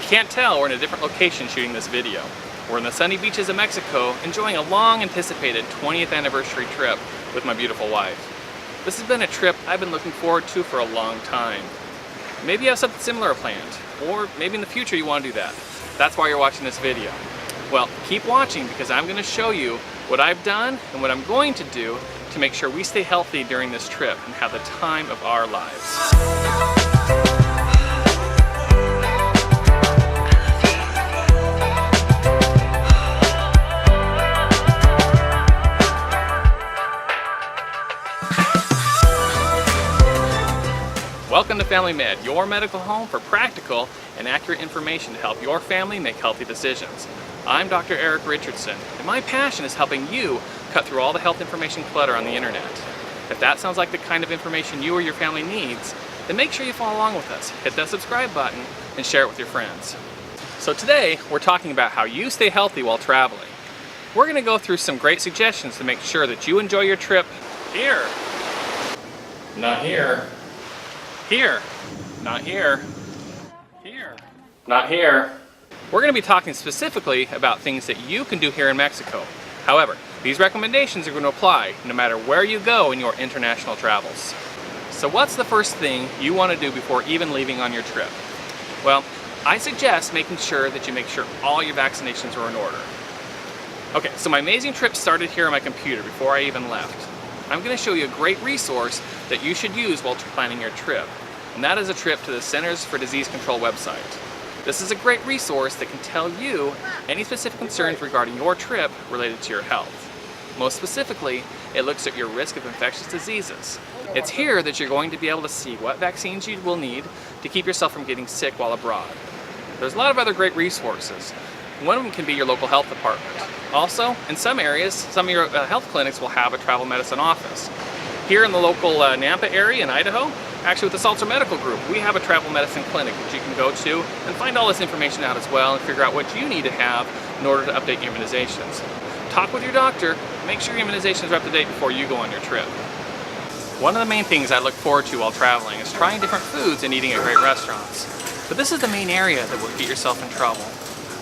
can't tell, we're in a different location shooting this video. We're in the sunny beaches of Mexico, enjoying a long anticipated 20th anniversary trip with my beautiful wife. This has been a trip I've been looking forward to for a long time. Maybe you have something similar planned, or maybe in the future you want to do that. That's why you're watching this video. Well, keep watching because I'm going to show you what I've done and what I'm going to do to make sure we stay healthy during this trip and have the time of our lives. Welcome to Family Med, your medical home for practical and accurate information to help your family make healthy decisions. I'm Dr. Eric Richardson, and my passion is helping you cut through all the health information clutter on the internet. If that sounds like the kind of information you or your family needs, then make sure you follow along with us. Hit that subscribe button and share it with your friends. So today, we're talking about how you stay healthy while traveling. We're going to go through some great suggestions to make sure that you enjoy your trip here, not here. Here, not here, here, not here. We're going to be talking specifically about things that you can do here in Mexico. However, these recommendations are going to apply no matter where you go in your international travels. So what's the first thing you want to do before even leaving on your trip? Well, I suggest making sure that you make sure all your vaccinations are in order. Okay, so my amazing trip started here on my computer before I even left. I'm going to show you a great resource that you should use while planning your trip, and that is a trip to the Centers for Disease Control website. This is a great resource that can tell you any specific concerns regarding your trip related to your health. Most specifically, it looks at your risk of infectious diseases. It's here that you're going to be able to see what vaccines you will need to keep yourself from getting sick while abroad. There's a lot of other great resources. One of them can be your local health department. Also, in some areas, some of your health clinics will have a travel medicine office. Here in the local Nampa area in Idaho, actually with the Salter Medical Group, we have a travel medicine clinic that you can go to and find all this information out as well and figure out what you need to have in order to update immunizations. Talk with your doctor, make sure your immunizations are up to date before you go on your trip. One of the main things I look forward to while traveling is trying different foods and eating at great restaurants. But this is the main area that will get yourself in trouble.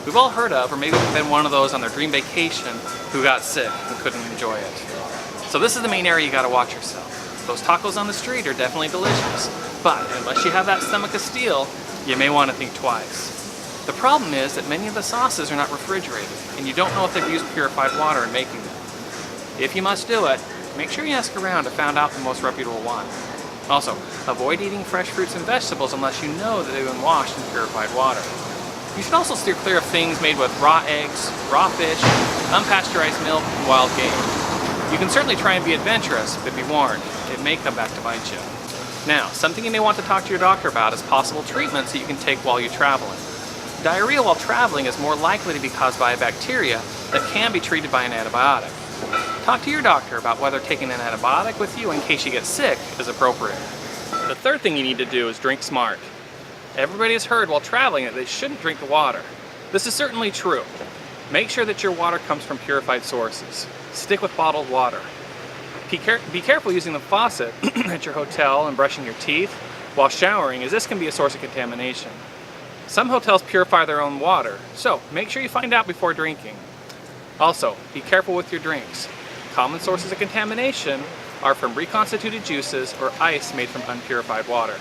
We've all heard of, or maybe we've been one of those on their dream vacation who got sick and couldn't enjoy it. So this is the main area you gotta watch yourself. Those tacos on the street are definitely delicious, but unless you have that stomach of steel, you may want to think twice. The problem is that many of the sauces are not refrigerated, and you don't know if they've used purified water in making them. If you must do it, make sure you ask around to find out the most reputable one. Also, avoid eating fresh fruits and vegetables unless you know that they've been washed in purified water. You should also steer clear of things made with raw eggs, raw fish, unpasteurized milk, and wild game. You can certainly try and be adventurous, but be warned, it may come back to bite you. Now, something you may want to talk to your doctor about is possible treatments that you can take while you're traveling. Diarrhea while traveling is more likely to be caused by a bacteria that can be treated by an antibiotic. Talk to your doctor about whether taking an antibiotic with you in case you get sick is appropriate. The third thing you need to do is drink smart. Everybody has heard while traveling that they shouldn't drink the water. This is certainly true. Make sure that your water comes from purified sources. Stick with bottled water. Be careful using the faucet at your hotel and brushing your teeth while showering, as this can be a source of contamination. Some hotels purify their own water, so make sure you find out before drinking. Also, be careful with your drinks. Common sources of contamination are from reconstituted juices or ice made from unpurified water.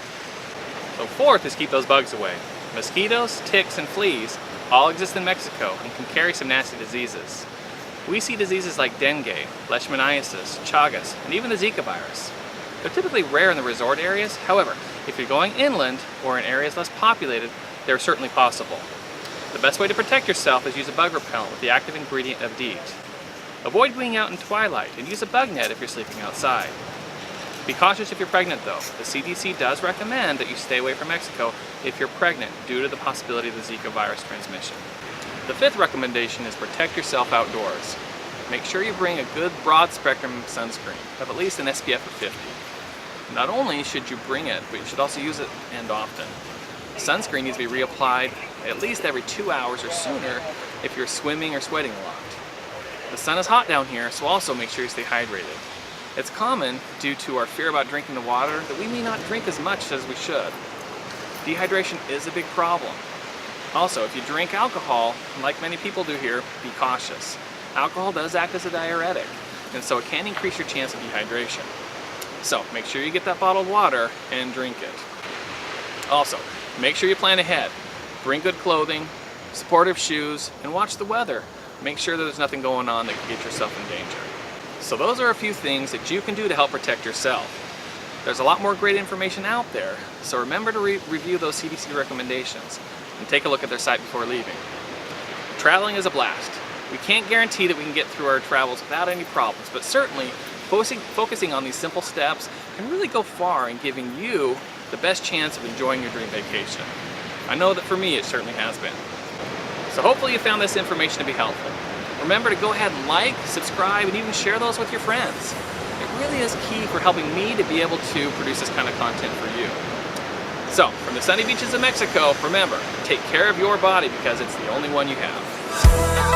So fourth is keep those bugs away. Mosquitoes, ticks, and fleas all exist in Mexico and can carry some nasty diseases. We see diseases like dengue, leishmaniasis, chagas, and even the Zika virus. They're typically rare in the resort areas. However, if you're going inland or in areas less populated, they're certainly possible. The best way to protect yourself is use a bug repellent with the active ingredient of DEET. Avoid being out in twilight and use a bug net if you're sleeping outside. Be cautious if you're pregnant though. The CDC does recommend that you stay away from Mexico if you're pregnant due to the possibility of the Zika virus transmission. The fifth recommendation is protect yourself outdoors. Make sure you bring a good broad spectrum sunscreen of at least an SPF of 50. Not only should you bring it, but you should also use it and often. Sunscreen needs to be reapplied at least every 2 hours or sooner if you're swimming or sweating a lot. The sun is hot down here, so also make sure you stay hydrated. It's common, due to our fear about drinking the water, that we may not drink as much as we should. Dehydration is a big problem. Also, if you drink alcohol, like many people do here, be cautious. Alcohol does act as a diuretic, and so it can increase your chance of dehydration. So make sure you get that bottled water and drink it. Also, make sure you plan ahead. Bring good clothing, supportive shoes, and watch the weather. Make sure that there's nothing going on that could get yourself in danger. So those are a few things that you can do to help protect yourself. There's a lot more great information out there, so remember to review those CDC recommendations and take a look at their site before leaving. Traveling is a blast. We can't guarantee that we can get through our travels without any problems, but certainly focusing on these simple steps can really go far in giving you the best chance of enjoying your dream vacation. I know that for me it certainly has been. So hopefully you found this information to be helpful. Remember to go ahead and like, subscribe, and even share those with your friends. It really is key for helping me to be able to produce this kind of content for you. So, from the sunny beaches of Mexico, remember, take care of your body because it's the only one you have.